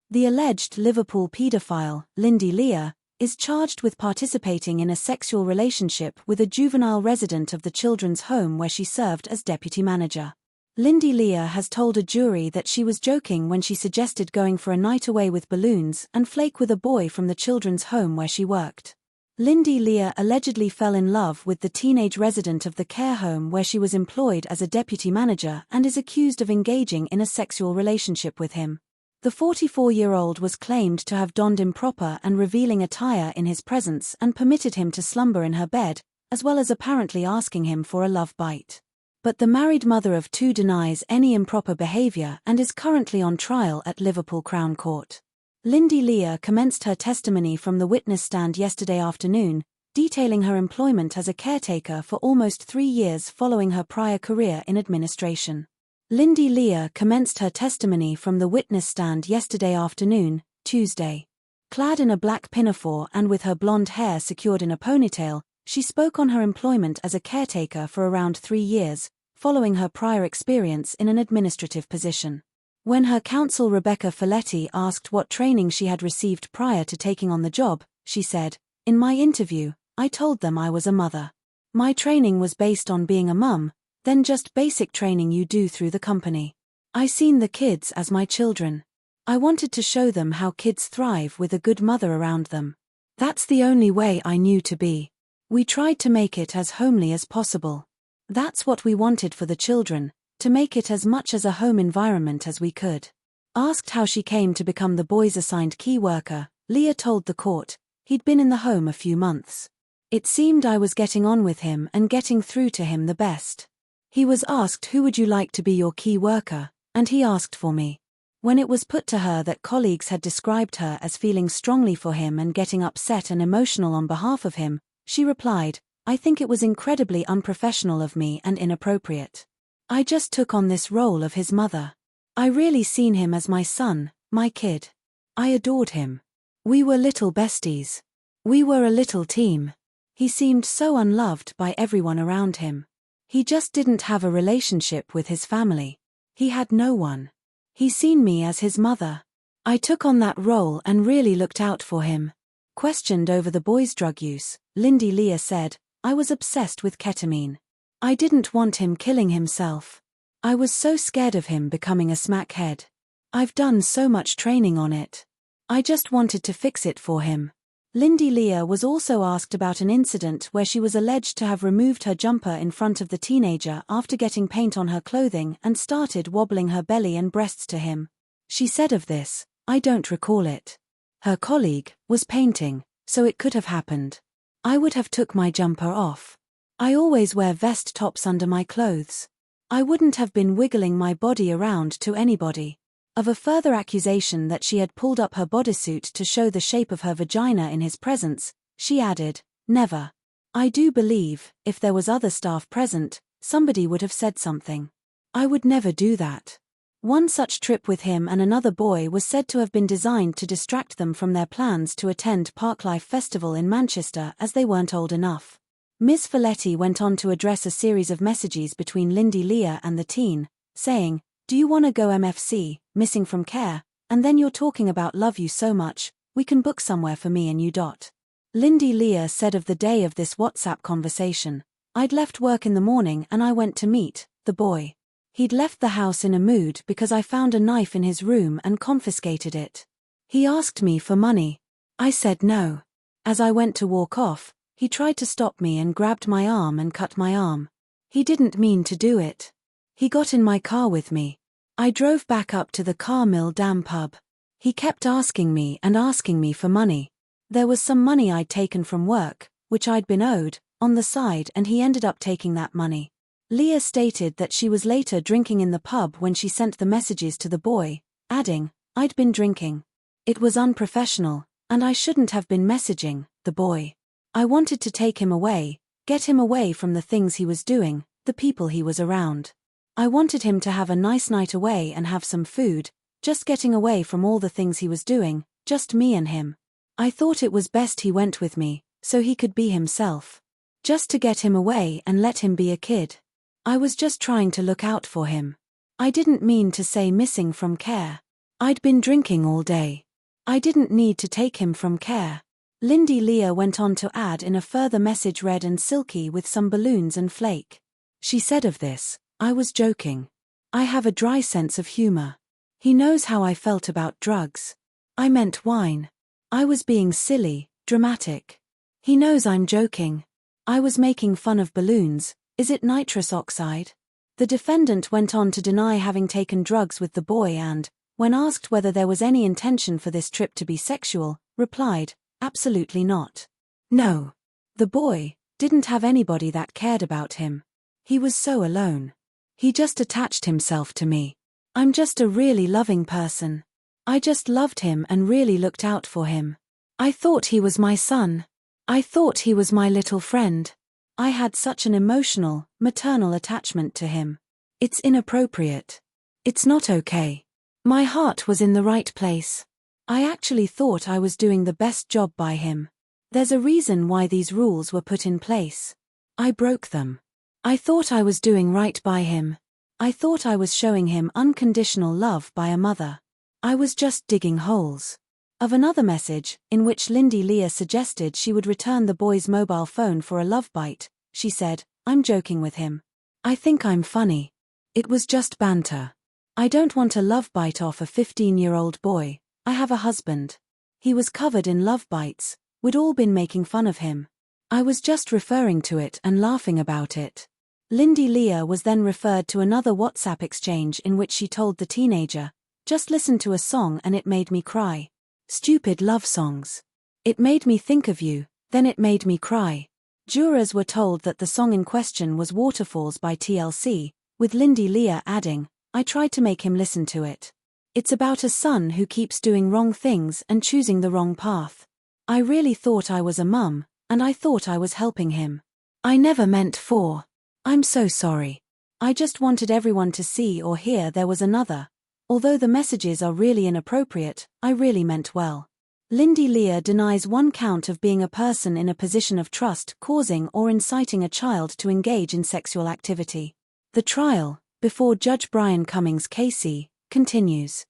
The alleged Liverpool paedophile, Lindy Leah, is charged with participating in a sexual relationship with a juvenile resident of the children's home where she served as deputy manager. Lindy Leah has told a jury that she was joking when she suggested going for a night away with balloons and flake with a boy from the children's home where she worked. Lindy Leah allegedly fell in love with the teenage resident of the care home where she was employed as a deputy manager and is accused of engaging in a sexual relationship with him. The 44-year-old was claimed to have donned improper and revealing attire in his presence and permitted him to slumber in her bed, as well as apparently asking him for a love bite. But the married mother of two denies any improper behaviour and is currently on trial at Liverpool Crown Court. Lindy Leah commenced her testimony from the witness stand yesterday afternoon, detailing her employment as a caretaker for almost 3 years following her prior career in administration. Lindy Leah commenced her testimony from the witness stand yesterday afternoon, Tuesday. Clad in a black pinafore and with her blonde hair secured in a ponytail, she spoke on her employment as a caretaker for around 3 years, following her prior experience in an administrative position. When her counsel Rebecca Folletti asked what training she had received prior to taking on the job, she said, "In my interview, I told them I was a mother. My training was based on being a mum, then just basic training you do through the company. I seen the kids as my children. I wanted to show them how kids thrive with a good mother around them. That's the only way I knew to be. We tried to make it as homely as possible. That's what we wanted for the children, to make it as much as a home environment as we could." Asked how she came to become the boy's assigned key worker, Leah told the court, "He'd been in the home a few months. It seemed I was getting on with him and getting through to him the best. He was asked who would you like to be your key worker, and he asked for me. When it was put to her that colleagues had described her as feeling strongly for him and getting upset and emotional on behalf of him, she replied, I think it was incredibly unprofessional of me and inappropriate. I just took on this role of his mother. I really seen him as my son, my kid. I adored him. We were little besties. We were a little team. He seemed so unloved by everyone around him. He just didn't have a relationship with his family. He had no one. He seen me as his mother. I took on that role and really looked out for him." Questioned over the boy's drug use, Lindy Leah said, "I was obsessed with ketamine. I didn't want him killing himself. I was so scared of him becoming a smackhead. I've done so much training on it. I just wanted to fix it for him." Lindy Leah was also asked about an incident where she was alleged to have removed her jumper in front of the teenager after getting paint on her clothing and started wobbling her belly and breasts to him. She said of this, "I don't recall it. Her colleague was painting, so it could have happened. I would have took my jumper off. I always wear vest tops under my clothes. I wouldn't have been wiggling my body around to anybody." Of a further accusation that she had pulled up her bodysuit to show the shape of her vagina in his presence, she added, "Never. I do believe, if there was other staff present, somebody would have said something. I would never do that." One such trip with him and another boy was said to have been designed to distract them from their plans to attend Parklife Festival in Manchester as they weren't old enough. Ms. Folletti went on to address a series of messages between Lindy Leah and the teen, saying, "Do you wanna go MFC, missing from care, and then you're talking about love you so much, we can book somewhere for me and you. Lindy Leah said of the day of this WhatsApp conversation, "I'd left work in the morning and I went to meet the boy. He'd left the house in a mood because I found a knife in his room and confiscated it. He asked me for money. I said no. As I went to walk off, he tried to stop me and grabbed my arm and cut my arm. He didn't mean to do it. He got in my car with me. I drove back up to the Carmill Dam pub. He kept asking me for money. There was some money I'd taken from work, which I'd been owed, on the side, and he ended up taking that money." Leah stated that she was later drinking in the pub when she sent the messages to the boy, adding, "I'd been drinking. It was unprofessional, and I shouldn't have been messaging the boy. I wanted to take him away, get him away from the things he was doing, the people he was around. I wanted him to have a nice night away and have some food, just getting away from all the things he was doing, just me and him. I thought it was best he went with me, so he could be himself. Just to get him away and let him be a kid. I was just trying to look out for him. I didn't mean to say missing from care." I'd been drinking all day. I didn't need to take him from care. Lindy Leah went on to add in a further message red and silky with some balloons and flake. She said of this, "I was joking. I have a dry sense of humor. He knows how I felt about drugs. I meant wine. I was being silly, dramatic. He knows I'm joking. I was making fun of balloons. Is it nitrous oxide?" The defendant went on to deny having taken drugs with the boy and, when asked whether there was any intention for this trip to be sexual, replied, "Absolutely not. No. The boy didn't have anybody that cared about him. He was so alone. He just attached himself to me. I'm just a really loving person. I just loved him and really looked out for him. I thought he was my son. I thought he was my little friend. I had such an emotional, maternal attachment to him. It's inappropriate. It's not okay. My heart was in the right place. I actually thought I was doing the best job by him. There's a reason why these rules were put in place. I broke them. I thought I was doing right by him. I thought I was showing him unconditional love by a mother. I was just digging holes." Of another message, in which Lindy Leah suggested she would return the boy's mobile phone for a love bite, she said, "I'm joking with him. I think I'm funny. It was just banter. I don't want a love bite off a 15-year-old boy. I have a husband. He was covered in love bites. We'd all been making fun of him. I was just referring to it and laughing about it." Lindy Leah was then referred to another WhatsApp exchange in which she told the teenager, "Just listen to a song and it made me cry. Stupid love songs. It made me think of you, then it made me cry." Jurors were told that the song in question was Waterfalls by TLC, with Lindy Leah adding, "I tried to make him listen to it. It's about a son who keeps doing wrong things and choosing the wrong path. I really thought I was a mum, and I thought I was helping him. I never meant for. I'm so sorry. I just wanted everyone to see or hear there was another. Although the messages are really inappropriate, I really meant well." Lindy Leah denies one count of being a person in a position of trust causing or inciting a child to engage in sexual activity. The trial, before Judge Brian Cummings KC, continues.